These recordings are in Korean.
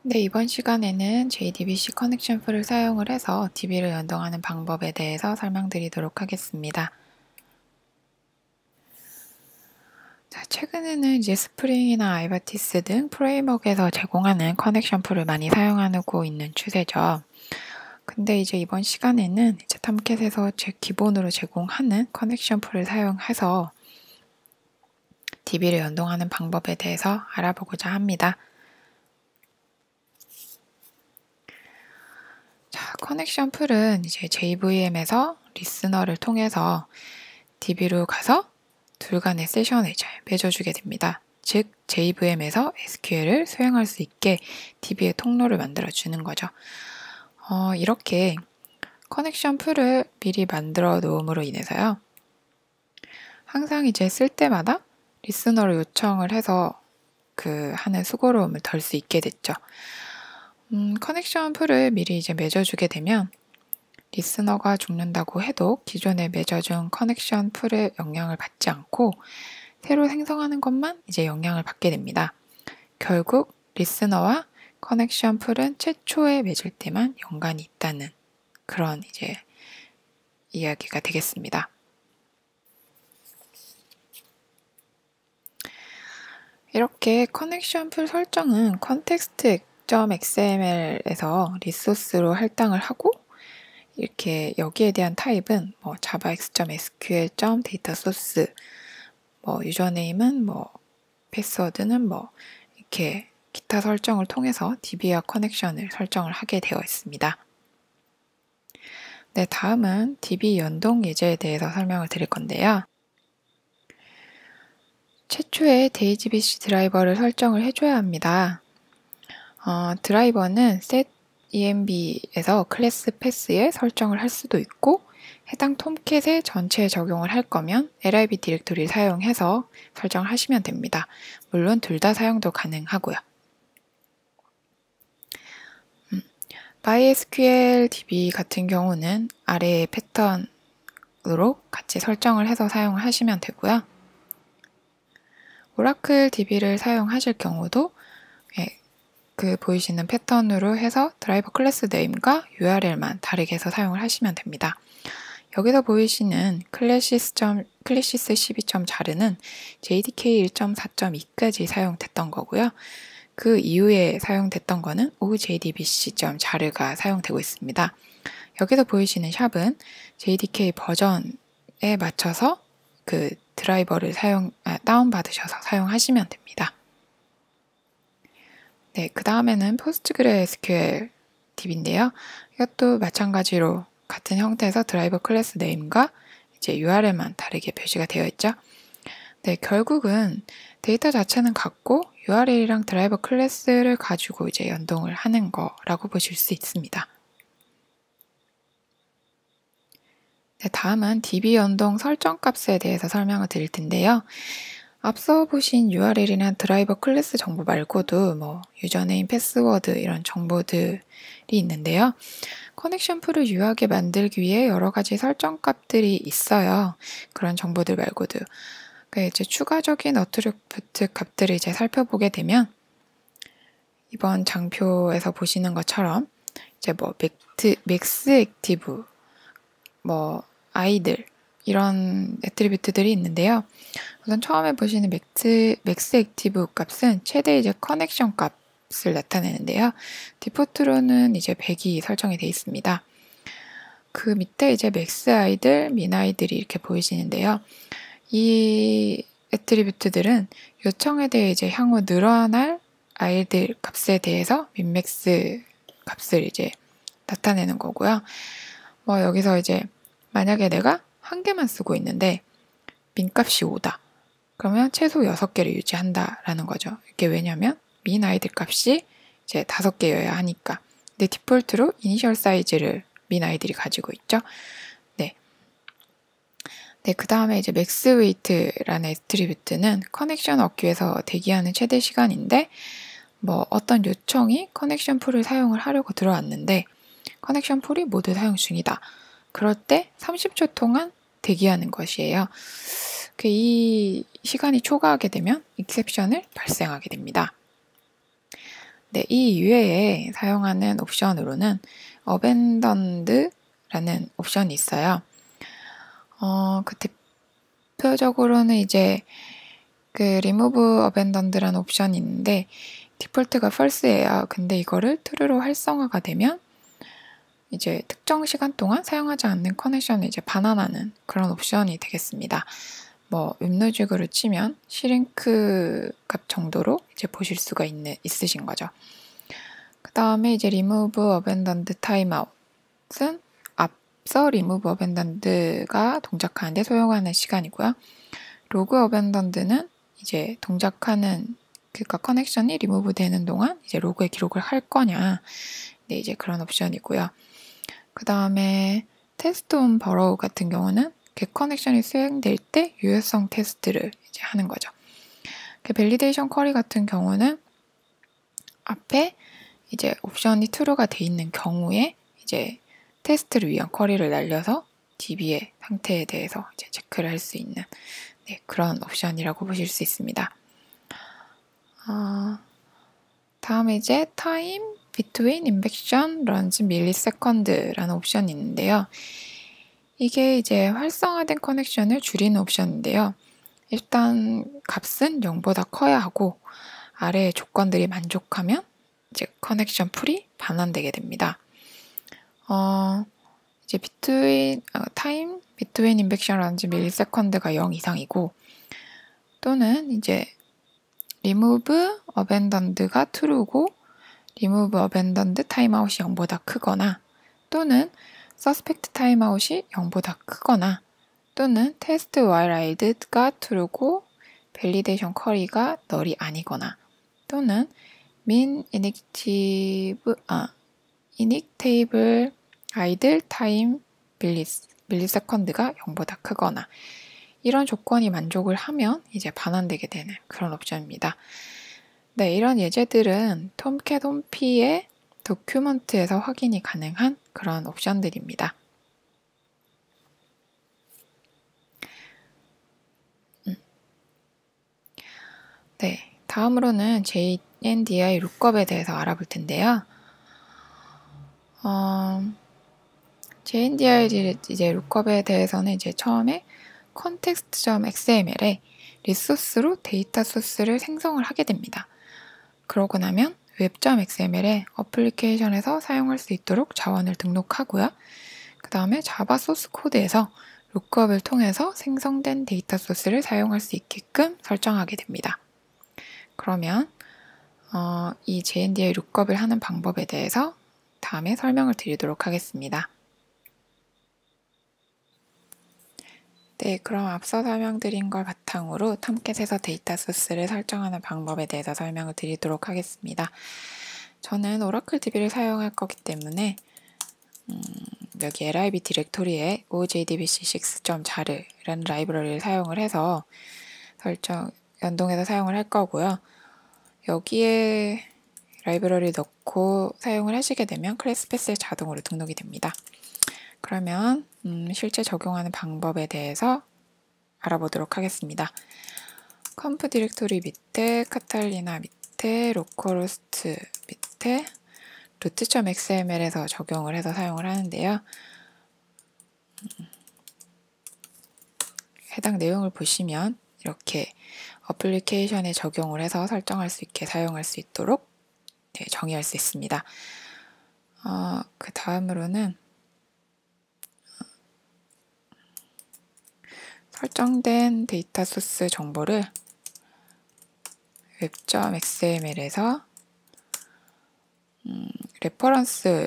네, 이번 시간에는 JDBC 커넥션 풀을 사용을 해서 DB를 연동하는 방법에 대해서 설명드리도록 하겠습니다. 자, 최근에는 이제 스프링이나 아이바티스 등 프레임워크에서 제공하는 커넥션 풀을 많이 사용하고 있는 추세죠. 근데 이제 이번 시간에는 이제 탐캣에서 기본으로 제공하는 커넥션 풀을 사용해서 DB를 연동하는 방법에 대해서 알아보고자 합니다. 자, 커넥션 풀은 이제 JVM에서 리스너를 통해서 DB로 가서 둘 간의 세션을 이제 맺어주게 됩니다. 즉, JVM에서 SQL을 수행할 수 있게 DB의 통로를 만들어주는 거죠. 이렇게 커넥션 풀을 미리 만들어 놓음으로 인해서요. 항상 이제 쓸 때마다 리스너를 요청을 해서 하는 수고로움을 덜 수 있게 됐죠. 커넥션 풀을 미리 이제 맺어주게 되면 리스너가 죽는다고 해도 기존에 맺어준 커넥션 풀의 영향을 받지 않고 새로 생성하는 것만 이제 영향을 받게 됩니다. 결국 리스너와 커넥션 풀은 최초에 맺을 때만 연관이 있다는 그런 이제 이야기가 되겠습니다. 이렇게 커넥션 풀 설정은 context.xml에서 리소스로 할당을 하고 이렇게 여기에 대한 타입은 뭐 javax.sql.datasource 유저네임은 패스워드는 이렇게 기타 설정을 통해서 DB와 커넥션을 설정을 하게 되어 있습니다. 네, 다음은 DB 연동 예제에 대해서 설명을 드릴 건데요. 최초에 DBC 드라이버를 설정을 해줘야 합니다. 드라이버는 setEnv에서 클래스 패스에 설정을 할 수도 있고 해당 톰캣의 전체에 적용을 할 거면 lib 디렉토리를 사용해서 설정을 하시면 됩니다. 물론 둘 다 사용도 가능하고요. MySQL DB 같은 경우는 아래의 패턴으로 같이 설정을 해서 사용을 하시면 되고요. 오라클 DB를 사용하실 경우도 보이시는 패턴으로 해서 드라이버 클래스 네임과 URL만 다르게 해서 사용을 하시면 됩니다. 여기서 보이시는 클래시스 12.자르는 JDK 1.4.2까지 사용됐던 거고요. 그 이후에 사용됐던 거는 OJDBC.자르가 사용되고 있습니다. 여기서 보이시는 샵은 JDK 버전에 맞춰서 그 드라이버를 다운받으셔서 사용하시면 됩니다. 네, 그 다음에는 PostgreSQL DB인데요. 이것도 마찬가지로 같은 형태에서 드라이버 클래스 네임과 이제 URL만 다르게 표시가 되어 있죠. 네, 결국은 데이터 자체는 같고 URL이랑 드라이버 클래스를 가지고 이제 연동을 하는 거라고 보실 수 있습니다. 네, 다음은 DB 연동 설정 값에 대해서 설명을 드릴 텐데요. 앞서 보신 URL이나 드라이버 클래스 정보 말고도 유저네임, 패스워드 이런 정보들이 있는데요. 커넥션 풀을 유효하게 만들기 위해 여러 가지 설정 값들이 있어요. 그런 정보들 말고도. 이제 추가적인 어트리뷰트 값들을 이제 살펴보게 되면 이번 장표에서 보시는 것처럼 이제 맥스 액티브, 아이들 이런 애트리뷰트들이 있는데요. 우선 처음에 보시는 맥스 액티브 값은 최대 이제 커넥션 값을 나타내는데요. 디포트로는 이제 100이 설정이 되어 있습니다. 그 밑에 이제 맥스 아이들, 민 아이들이 이렇게 보이시는데요. 이 애트리뷰트들은 요청에 대해 이제 향후 늘어날 아이들 값에 대해서 민맥스 값을 이제 나타내는 거고요. 여기서 이제 만약에 내가 한 개만 쓰고 있는데 민값이 5다. 그러면 최소 6개를 유지한다라는 거죠. 이게 왜냐면 민 아이들 값이 이제 5개여야 하니까. 근데 디폴트로 이니셜 사이즈를 민 아이들이 가지고 있죠. 네, 그 다음에 이제 맥스 웨이트라는 애트리뷰트는 커넥션 얻기 위해서 대기하는 최대 시간인데 어떤 요청이 커넥션 풀을 사용을 하려고 들어왔는데 커넥션 풀이 모두 사용 중이다. 그럴 때 30초 동안 대기하는 것이에요. 이 시간이 초과하게 되면 익셉션을 발생하게 됩니다. 네, 이 이외에 사용하는 옵션으로는 어벤던드라는 옵션이 있어요. 그 대표적으로는 이제 그 remove abandoned라는 옵션이 있는데 디폴트가 false예요. 근데 이거를 true로 활성화가 되면 이제 특정 시간 동안 사용하지 않는 커넥션을 이제 반환하는 그런 옵션이 되겠습니다. 뭐 웹로직으로 치면 시링크 값 정도로 이제 보실 수가 있으신 거죠. 그 다음에 이제 remove abandoned timeout은 앞서 remove abandoned가 동작하는데 소요하는 시간이고요. log abandoned는 이제 동작하는 그러니까 커넥션이 리무브 되는 동안 이제 로그에 기록을 할 거냐. 네, 이제 그런 옵션이고요. 그 다음에 테스트 온 버로우 같은 경우는 그 커넥션이 수행될 때 유효성 테스트를 이제 하는 거죠. 그 밸리데이션 쿼리 같은 경우는 앞에 이제 옵션이 true가 돼 있는 경우에 이제 테스트를 위한 쿼리를 날려서 DB의 상태에 대해서 이제 체크를 할 수 있는 네, 그런 옵션이라고 보실 수 있습니다. 다음에 이제 time between injection runs millisecond라는 옵션이 있는데요. 이게 이제 활성화된 커넥션을 줄이는 옵션인데요. 일단 값은 0보다 커야 하고 아래의 조건들이 만족하면 이제 커넥션 풀이 반환되게 됩니다. 이제 time between injection runs millisecond가 0 이상이고 또는 이제 remove abandoned가 true고 remove abandoned timeout이 0보다 크거나 또는 suspect timeout이 0보다 크거나 또는 test while idle가 true고 validation query가 null이 아니거나 또는 min inactive idle time millisecond가 0보다 크거나 이런 조건이 만족을 하면 이제 반환되게 되는 그런 옵션입니다. 네, 이런 예제들은 톰캣 홈피의 도큐먼트에서 확인이 가능한 그런 옵션들입니다. 네, 다음으로는 JNDI 룩업에 대해서 알아볼 텐데요. JNDI 이제 룩업에 대해서는 이제 처음에 context.xml에 리소스로 데이터 소스를 생성을 하게 됩니다. 그러고 나면 web.xml에 어플리케이션에서 사용할 수 있도록 자원을 등록하고요. 그 다음에 자바 소스 코드에서 룩업을 통해서 생성된 데이터 소스를 사용할 수 있게끔 설정하게 됩니다. 그러면 이 JNDI 룩업을 하는 방법에 대해서 다음에 설명을 드리도록 하겠습니다. 네, 그럼 앞서 설명드린 걸 바탕으로 톰캣에서 데이터 소스를 설정하는 방법에 대해서 설명을 드리도록 하겠습니다. 저는 오라클 DB를 사용할 거기 때문에 여기 lib 디렉토리에 ojdbc6.jar라는 라이브러리를 사용을 해서 연동해서 사용을 할 거고요. 여기에 라이브러리 넣고 사용을 하시게 되면 클래스 패스에 자동으로 등록이 됩니다. 그러면 실제 적용하는 방법에 대해서 알아보도록 하겠습니다. 컴프 디렉토리 밑에 카탈리나 밑에 로컬호스트 밑에 root.xml에서 적용을 해서 사용을 하는데요. 해당 내용을 보시면 이렇게 어플리케이션에 적용을 해서 설정할 수 있게 사용할 수 있도록 정의할 수 있습니다. 그 다음으로는 설정된 데이터 소스 정보를 web.xml에서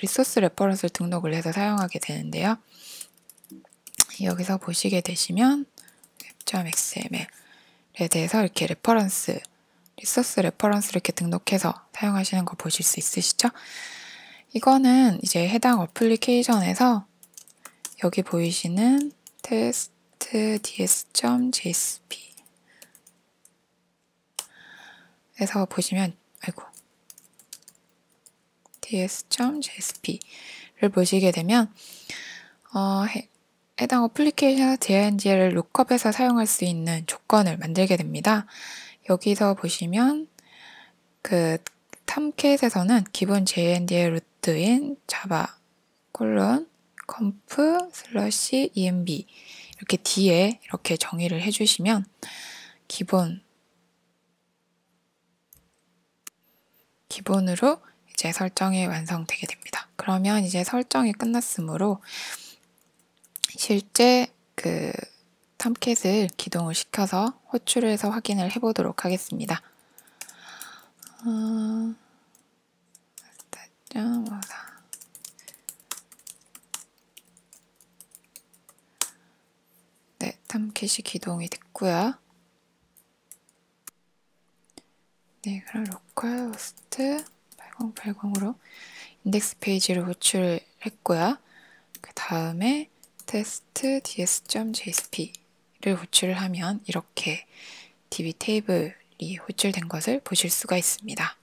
리소스 레퍼런스를 등록을 해서 사용하게 되는데요. 여기서 보시게 되시면 web.xml에 대해서 이렇게 리소스 레퍼런스 이렇게 등록해서 사용하시는 거 보실 수 있으시죠? 이거는 이제 해당 어플리케이션에서 여기 보이시는 test ds.jsp 에서 보시면 ds.jsp를 보시게 되면 해당 어플리케이션 JND를 룩업해서 사용할 수 있는 조건을 만들게 됩니다. 여기서 보시면 그 탐캣에서는 기본 JND의 루트인 자바 conf /env 이렇게 뒤에 이렇게 정의를 해주시면 기본으로 이제 설정이 완성되게 됩니다. 그러면 이제 설정이 끝났으므로 실제 그 탐캣을 기동을 시켜서 호출을 해서 확인을 해보도록 하겠습니다. 네, 탐캣이 기동이 됐고요. 네, 그럼 로컬 호스트 8080으로 인덱스 페이지를 호출을 했고요. 그 다음에 test ds.jsp를 호출을 하면 이렇게 db 테이블이 호출된 것을 보실 수가 있습니다.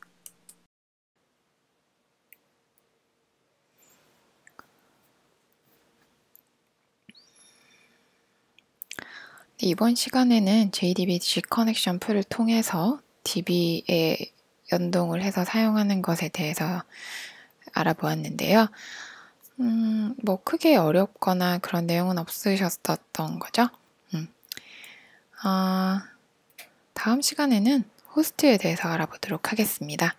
이번 시간에는 JDBC 커넥션 풀을 통해서 DB에 연동을 해서 사용하는 것에 대해서 알아보았는데요. 뭐 크게 어렵거나 그런 내용은 없으셨던 거죠? 다음 시간에는 호스트에 대해서 알아보도록 하겠습니다.